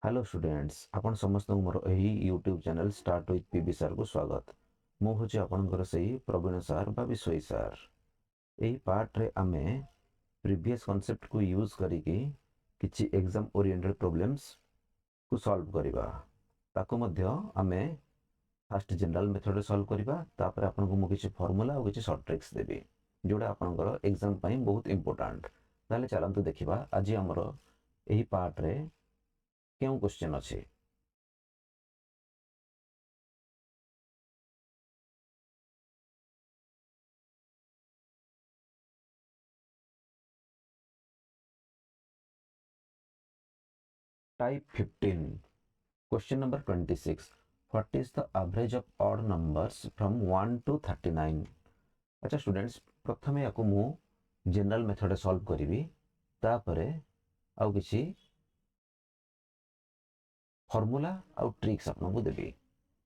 Hello students आपण समस्त मोर एही YouTube channel start with PB sir को स्वागत। मु होची आपनकर सही प्रवीण सर बा विश्वई सर। एही पार्ट रे आमे प्रीवियस कांसेप्ट को यूज करिकी किछि एग्जाम ओरिएंटेड प्रॉब्लम्स को सॉल्व करिबा। ताको मध्य आमे फर्स्ट जनरल मेथड रे सॉल्व करिबा, तापर आपन को मु किछि फार्मूला और किछि शॉर्ट ट्रिक्स देबी जोडा आपनकर एग्जाम पई बहुत इंपोर्टेंट। ताले चलंतु देखिबा आज हमर एही पार्ट रे केउ क्वेश्चन अछि। Type 15, question number 26. What is the average of odd numbers from 1 to 39? अच्छा स्टूडेंट्स, प्रथमे याको मु जनरल मेथड सॉल्व करिवि, तापरे आउ किछि फार्मूला आउ ट्रिक्स आपन को देबी।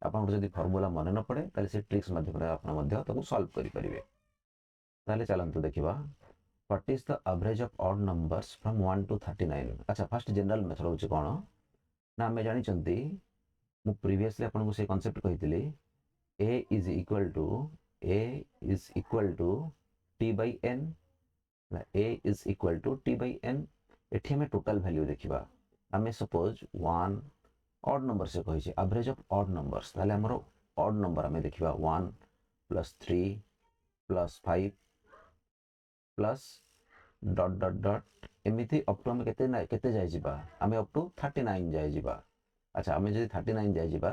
आपन जदि फार्मूला मन न पड़े ताले से ट्रिक्स माध्यम रे आपन मध्य ताको सॉल्व करि परिबे। ताले चलंतु देखिबा what is the average of odd numbers from 1 to 39। अच्छा फर्स्ट जनरल मेथड होछि कोन ना हमें जानि चंती मु प्रीवियसली आपन को से concept कहितली a is equal to t by n। a is equal to t by n। एठी हमें टोटल वैल्यू देखिबा। हमें सपोज 1 ऑड नंबर से कहि एवरेज ऑफ ऑड नंबर्स, ताले हमरो ऑड नंबर हमें देखिबा 1 plus 3 plus 5 plus dot dot dot एमिति अप टू हमें केते जाय जिबा, हमें अप टू 39 जाय जिबा। अच्छा हमें जदि 39 जाय जिबा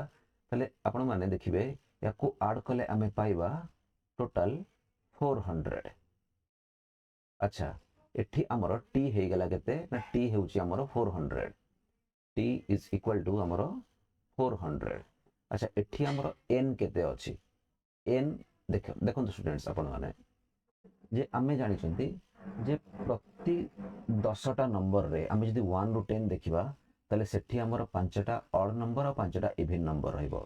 ताले आपण माने देखिबे याको ऐड कले हमें पाइबा टोटल 400। अच्छा एठी हमरो t हे गेला केते ना t हेउची हमरो 400। t इज इक्वल टू हमरो 400। अच्छा एठी हमरो n केते अछि, n देखो स्टूडेंट्स आपण माने जे आमे जानि चंती जे प्रति 10टा नंबर रे आमे जदि 1 रु 10 देखिबा ताले सेठी हमरो 5टा ऑड नंबर और 5टा इवन नंबर रहइबो।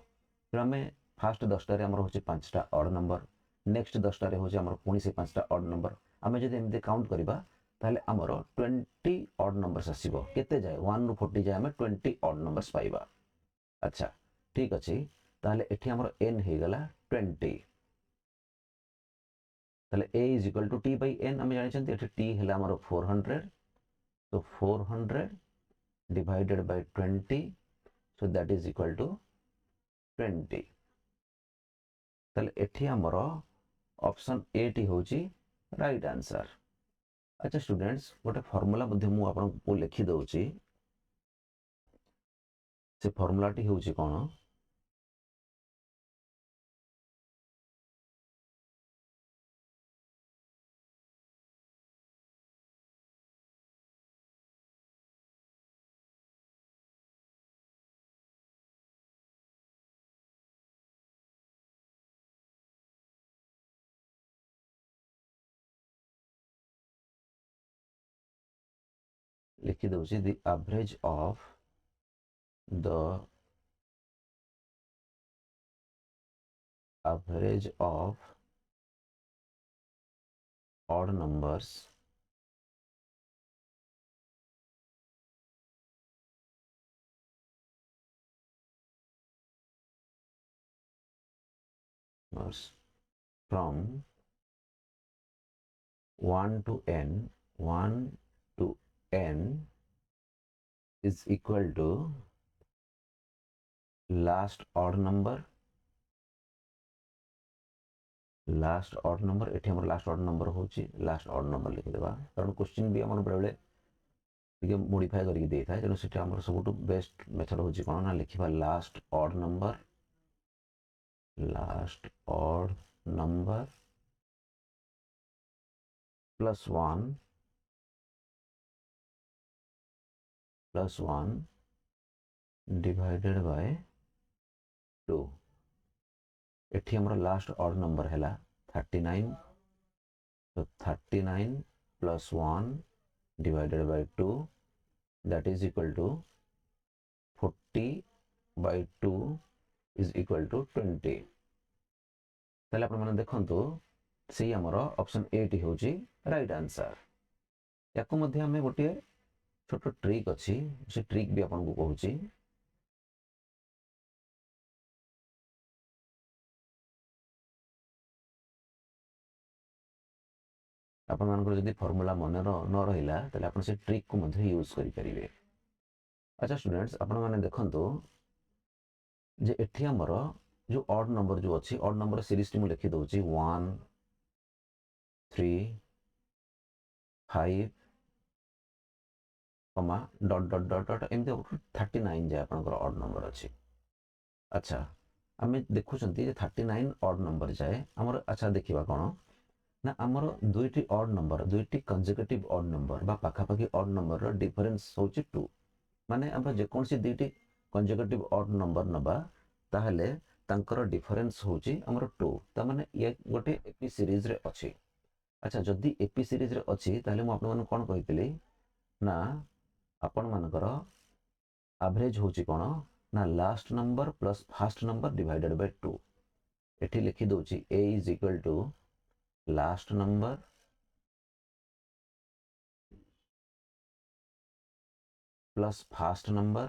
फिर हमें फर्स्ट 10टा रे हमरो होची 5टा ऑड नंबर, नेक्स्ट 10टा रे होची हमरो पुनी से 5टा ऑड नंबर। आमे जदि एमते काउंट करिबा ताले हमरो 20 ऑड नंबर्स आसीबो। केते जाय 1 रु 40 जाय हमें 20 ऑड नंबर्स पाइबा। अच्छा ठीक अछि, ताले एठी हमरो n हे गेला 20। ताले a is equal to t by n हमें जानि चंती एठी t हेला हमरो 400। तो 400 divided by 20, so that is equal to 20। ताले एठी हमरो ऑप्शन ए टी होची राइट आंसर। अच्छा स्टूडेंट्स, गोटे फार्मूला मध्ये मु आपन को लिखि दउची। से फार्मूला टी होची कोन लिखि दउची the average of odd numbers from 1 to n is equal to last odd number एठी हमर लास्ट ऑड नंबर होची, लास्ट ऑड नंबर लिखि देबा। कारण क्वेश्चन भी हमर बेले ଟିକେ मोडिफाई करके दे था, तेणु सेटा हमर सबटु बेस्ट मेथड होची कोन ना लिखिबा last odd number plus 1 divided by 2। एठी हमर लास्ट ऑड नंबर हैला 39। तो 39 plus 1 divided by 2 that is equal to 40 by 2 is equal to 20। ताले आपण माने देखंतु सेही हमर ऑप्शन ए टी होची राइट आंसर। याको मध्ये हमें गोटे छोट ट्रिक अच्छी से ट्रिक भी आपको कहूँ आपंकर फर्मूला मन न रहा तो आप ट्रिक को यूज करेंगे। अच्छा स्टूडेंट्स आपण मैंने देखो जे एठी हमर जो ऑड नंबर जो अच्छी ऑड नंबर सीरीज टी मु लिखि दउची 1 3 5 कमा डॉट डॉट डॉट डॉट एमती 39 जाए आपंकर ऑड नंबर अच्छी। अच्छा आम देखुं 39 ऑड नंबर जाए आमर। अच्छा देखा कौन ना आमर दुईटी ऑड नंबर दुईटी कंसेक्यूटिव ऑड नंबर बा पाखापाखि ऑड नंबर रो डिफरेंस होची 2 माने हम जेकोसी दुईटी कंसेक्यूटिव ऑड नंबर नबा ताहले तांकर डिफरेंस होची हमर 2 ता माने ये गोटे एपी सीरीज रे अछि। अच्छा जदि एपी सीरीज रे अछि ताहले मु आपन मन कोन कहितली ना आपण मानकर एवरेज होची कोन ना last number plus first number divided by 2 एठी लिखि दोची a is equal to last number plus first number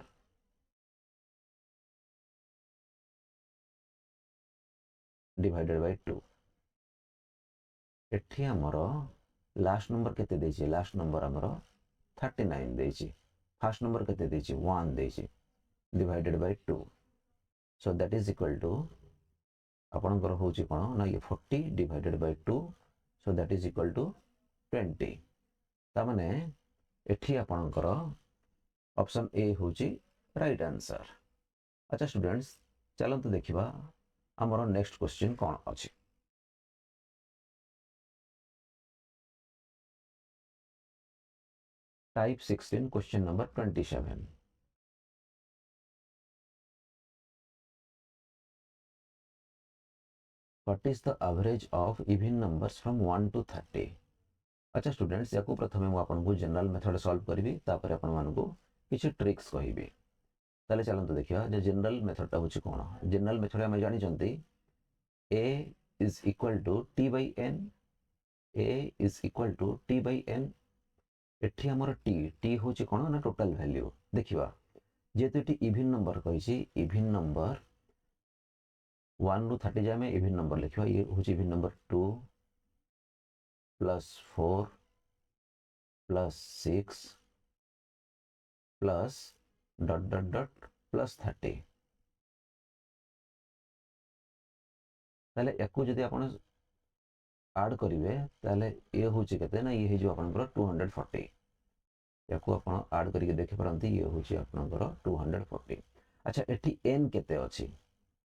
divided by 2 एठी हमर लास्ट नंबर केते देछि लास्ट नंबर हमर 39 देछि फर्स्ट नंबर केते देछि 1 देछि divided by 2 so that is equal to आपणकर होची कोन ना ये 40 divided by 2 so that is equal to 20 ता माने एठी आपणकर ऑप्शन ए होची राइट आंसर। अच्छा स्टूडेंट्स चलंतु देखिबा हमर नेक्स्ट क्वेश्चन कोन अछि। Type 16 question number 27 what is the average of even numbers from 1 to 30। अच्छा स्टूडेंट्स याकू प्रथमे मु आपनको जनरल मेथड सॉल्व करिवि तापर आपण मानको किछि ट्रिक्स कहिबि। ताले चलंतु देखिया जे जनरल मेथड ता होछि कोन। जनरल मेथड हम जानि जंती a is equal to t by n a is equal to t by n एठी हमर t होछि कोन ना टोटल वैल्यू देखिबा जेतु एठी इवन नंबर कहिछि इवन नंबर 1 रु 30 जाए में इवन नंबर लिखिबा ये होछि even number 2 plus 4 plus 6 plus dot dot dot plus 30 ताले याकू जदि आपण ऐड करिवे ताले ये होछि केते ना ये हे जो आपनकर 240 याकू आपण ऐड करके देखि परंती ये होछि आपनकर 240। अच्छा एठी n केते अछि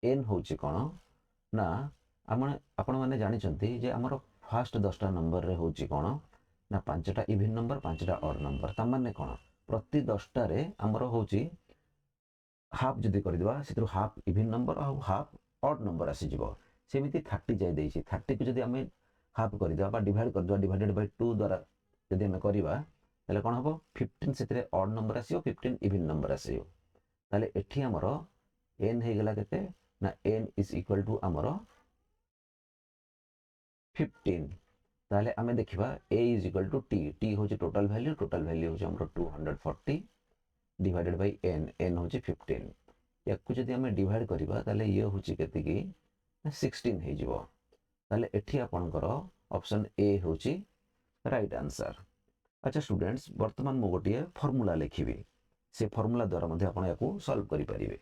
n होछि कोन ना आपण माने जानि चंती जे हमर फर्स्ट 10टा नंबर रे होछि कोन ना 5टा इवन नंबर 5टा ऑड नंबर ता माने कोन प्रति 10टा रे हमर होछि हाफ जदि कर दिबा सेतु हाफ इवन नंबर और हाफ ऑड नंबर आसी जिवो सेमिति 30 जाय देछि 30 को जदि हमें हाफ कर दिबा बा डिवाइड कर दिबा डिवाइडेड बाय 2 द्वारा जदि हमें करबा ताले कोन हबो 15 सेतरे ऑड नंबर आसीओ 15 इवन नंबर आसीओ ताले एठी हमर n हे गेला केते ना n इज इक्वल टू हमर 15 ताले हमें देखिबा a is equal to t होची टोटल वैल्यू होची हमर 240 डिवाइडेड बाय n होची 15 याकू जदि हमें डिवाइड करबा ताले ये होची केते की 16 हे जिवो ताले एठी आपनकर ऑप्शन ए होची राइट आंसर। अच्छा स्टूडेंट्स वर्तमान मु गोटिए फार्मूला लिखिबी से फार्मूला द्वारा मध्ये आपण याकू सॉल्व करि परिबे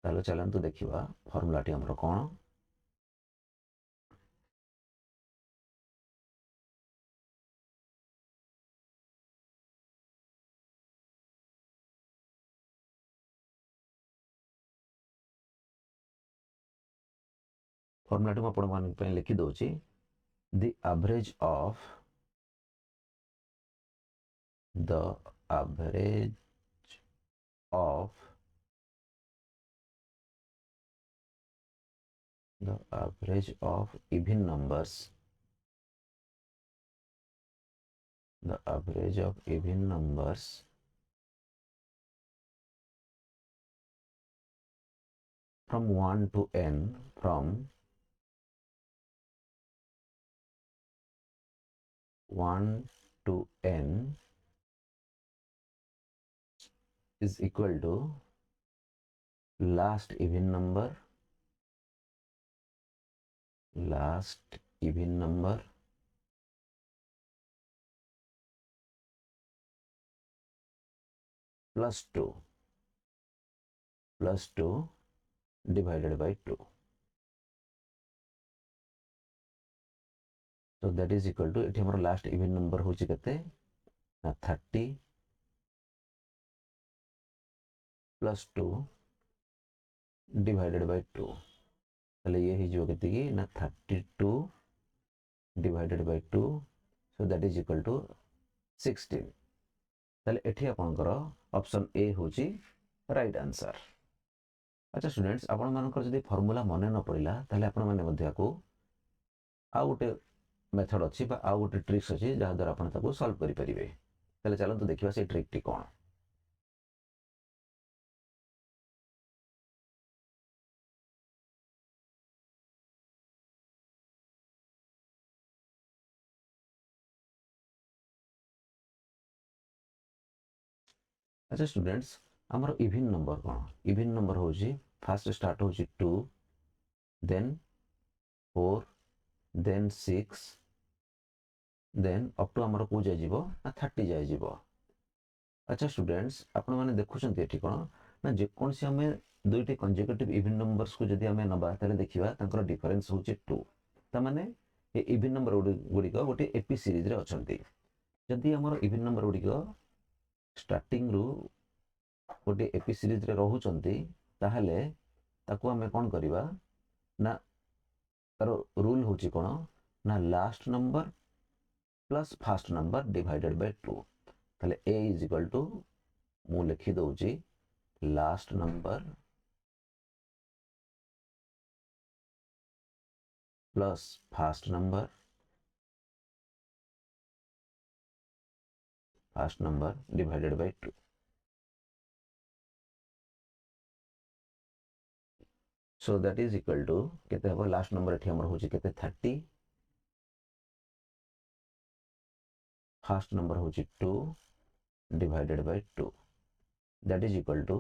ताले चलंतु देखिबा फार्मूलाटी हमर कोन। फार्मूलाटी मु आपण मान पे लिखि दोची the average of the average of the average of even numbers the average of even numbers from 1 to n from 1 to n is equal to last even number plus 2 divided by 2. So that is equal to एठी हमर last even number होची केते ना 30 plus 2 divided by 2. ताले ये ही जो केते की ना 32 divided by 2. So that is equal to 16. ताले एठी आपनकर ऑप्शन ए होची राइट आंसर. अच्छा स्टूडेंट्स आपण मानकर जदी फार्मूला मने न पड़िला ताले आपण माने मध्य को आ गोटे मेथड अच्छी आ गोटे ट्रिक्स अच्छी जहाँ द्वारा आप सॉल्व करेंगे. चलते देखा से ट्रिक टी कौन. अच्छा स्टूडेंट्स आमर इवन नंबर कौन. इवन नंबर हूँ फास्ट स्टार्ट हूँ 2 then 4 then 6 then up to आमर को जाइए ना 30 जाइए. अच्छा स्टूडेंट्स आपण मैंने देखुं ये कौन ना जेकोसी आम दुईट कंजेक्यूटिव इवन नंबर्स को जब आम नवा देखा डिफरेन्स हूँ 2. ताने ये इवन नंबर गुड़िक गोटे एपी सीरीज अच्छा जदि आमर इवन नंबर गुड़िक स्टार्टिंग रु गोटे एपी सीरीज रे रहउचंती ताहले ताको हमें कौन करिबा ना तार रूल होची कोन ना last number plus first number divided by 2. ताहले a इज इक्वल टू मु लिखि दउची last number plus first number divided by 2. So that is equal to केते हबो लास्ट नंबर एठी हमर होची केते 30 फास्ट नंबर होची 2 divided by 2. That is equal to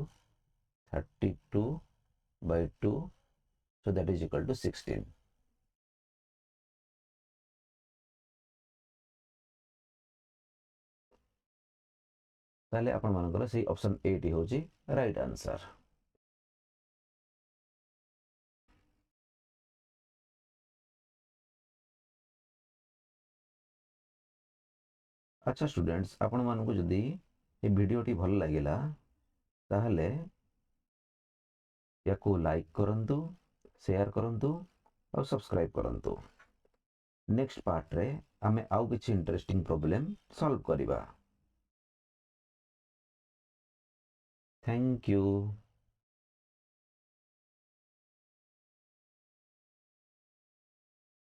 32 by 2. So that is equal to 16. ताले आपण मानकर से ऑप्शन ए टी होची राइट आंसर. अच्छा स्टूडेंट्स आपण मानकु जदी ये वीडियो टी भल लागिला ताहले याको लाइक करंतु शेयर करंतु और सब्सक्राइब करंतु. नेक्स्ट पार्ट रे आमे आउ किछि इंटरेस्टिंग प्रॉब्लम सॉल्व करिबा. Thank you.